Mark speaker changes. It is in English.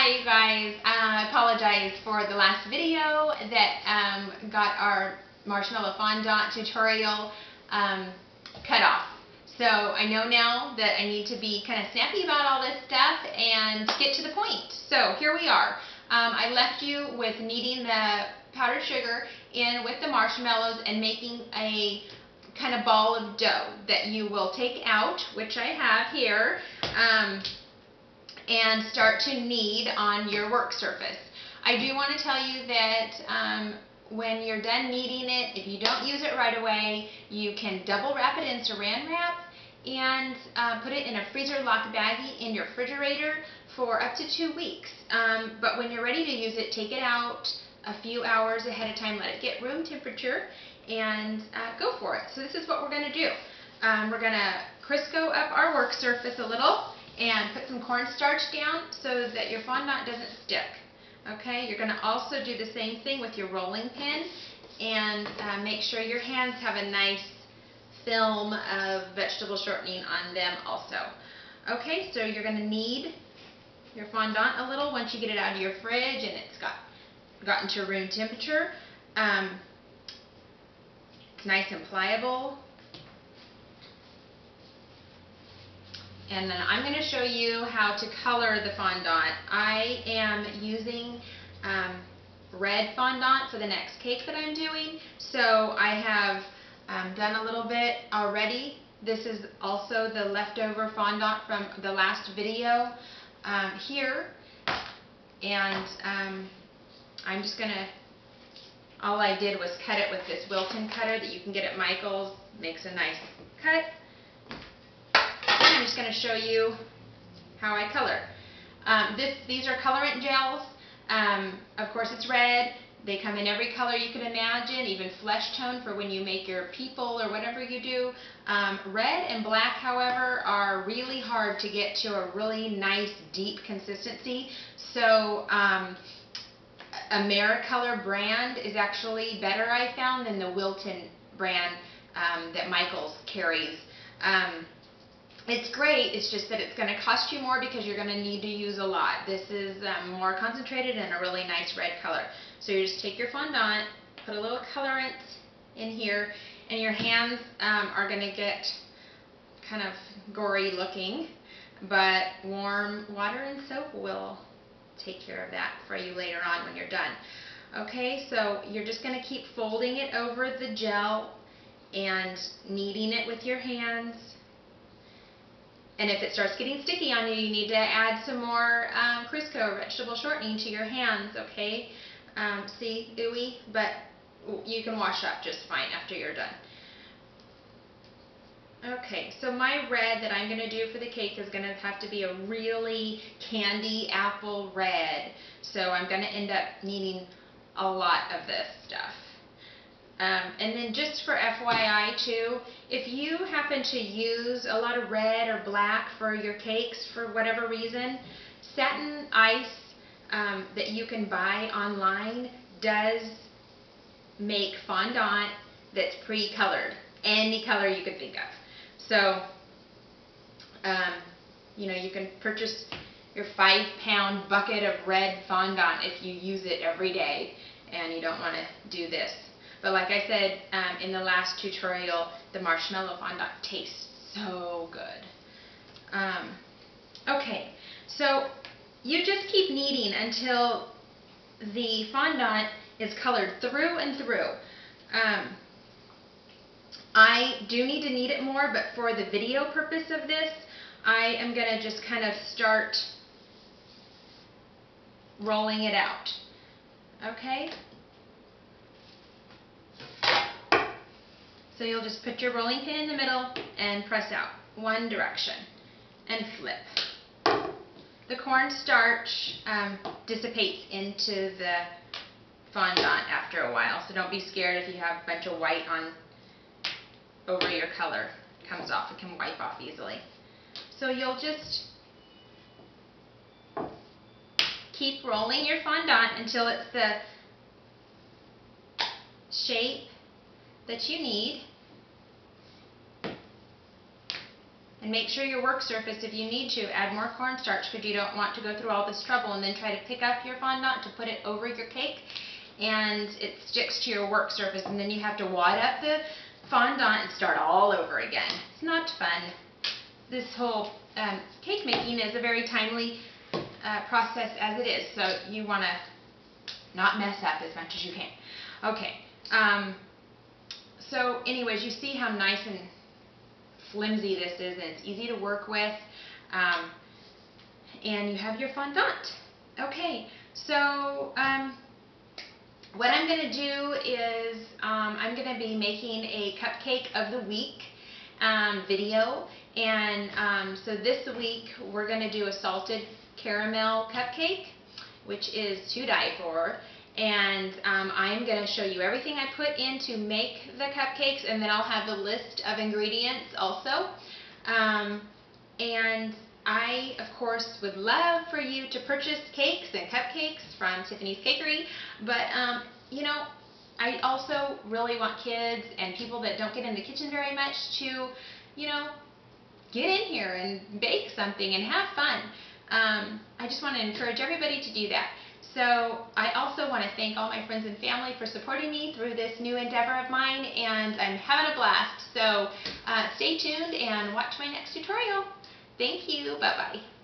Speaker 1: Hi you guys, I apologize for the last video that got our marshmallow fondant tutorial cut off. So I know now that I need to be kind of snappy about all this stuff and get to the point. So here we are. I left you with kneading the powdered sugar in with the marshmallows and making a kind of ball of dough that you will take out, which I have here, and start to knead on your work surface. I do want to tell you that when you're done kneading it, if you don't use it right away, you can double wrap it in saran wrap and put it in a freezer lock baggie in your refrigerator for up to 2 weeks. But when you're ready to use it, take it out a few hours ahead of time, let it get room temperature, and go for it. So this is what we're going to do. We're going to Crisco up our work surface a little and put some cornstarch down so that your fondant doesn't stick. Okay, you're going to also do the same thing with your rolling pin and make sure your hands have a nice film of vegetable shortening on them also. Okay, so you're going to knead your fondant a little once you get it out of your fridge and it's gotten to room temperature. It's nice and pliable. And then I'm going to show you how to color the fondant. I am using red fondant for the next cake that I'm doing. So I have done a little bit already. This is also the leftover fondant from the last video here. And I'm just going to, all I did was cut it with this Wilton cutter that you can get at Michael's. Makes a nice cut. I'm just going to show you how I color. These are colorant gels. Of course it's red. They come in every color you could imagine, even flesh tone for when you make your people or whatever you do. Red and black, however, are really hard to get to a really nice deep consistency. So AmeriColor brand is actually better, I found, than the Wilton brand that Michael's carries. It's great, it's just that it's going to cost you more because you're going to need to use a lot. This is more concentrated and a really nice red color. So you just take your fondant, put a little colorant in here, and your hands are going to get kind of gory looking, but warm water and soap will take care of that for you later on when you're done. Okay, so you're just going to keep folding it over the gel and kneading it with your hands. And if it starts getting sticky on you, you need to add some more Crisco or vegetable shortening to your hands, okay? See, ooey, but you can wash up just fine after you're done. Okay, so my red that I'm going to do for the cake is going to have to be a really candy apple red. So I'm going to end up needing a lot of this stuff. And then just for FYI too, if you happen to use a lot of red or black for your cakes for whatever reason, satin ice that you can buy online does make fondant that's pre-colored, any color you could think of. So, you know, you can purchase your 5-pound bucket of red fondant if you use it every day and you don't want to do this. But like I said in the last tutorial, the marshmallow fondant tastes so good. Okay, so you just keep kneading until the fondant is colored through and through. I do need to knead it more, but for the video purpose of this, I am going to just kind of start rolling it out. Okay? So you'll just put your rolling pin in the middle and press out one direction and flip. The cornstarch dissipates into the fondant after a while, so don't be scared if you have a bunch of white on over your color. It comes off, it can wipe off easily. So you'll just keep rolling your fondant until it's the shape that you need. And make sure your work surface, if you need to, add more cornstarch because you don't want to go through all this trouble and then try to pick up your fondant to put it over your cake and it sticks to your work surface and then you have to wad up the fondant and start all over again. It's not fun. This whole cake making is a very timely process as it is, so you want to not mess up as much as you can. Okay, so anyways, you see how nice and flimsy this is, and it's easy to work with, and you have your fondant. Okay, so what I'm going to do is I'm going to be making a cupcake of the week video, and so this week we're going to do a salted caramel cupcake, which is to die for. And I'm going to show you everything I put in to make the cupcakes, and then I'll have the list of ingredients also. And I, of course, would love for you to purchase cakes and cupcakes from Tiffany's Cakery, but you know, I also really want kids and people that don't get in the kitchen very much to, you know, get in here and bake something and have fun. I just want to encourage everybody to do that. So I also want to thank all my friends and family for supporting me through this new endeavor of mine, and I'm having a blast. So stay tuned and watch my next tutorial. Thank you. Bye-bye.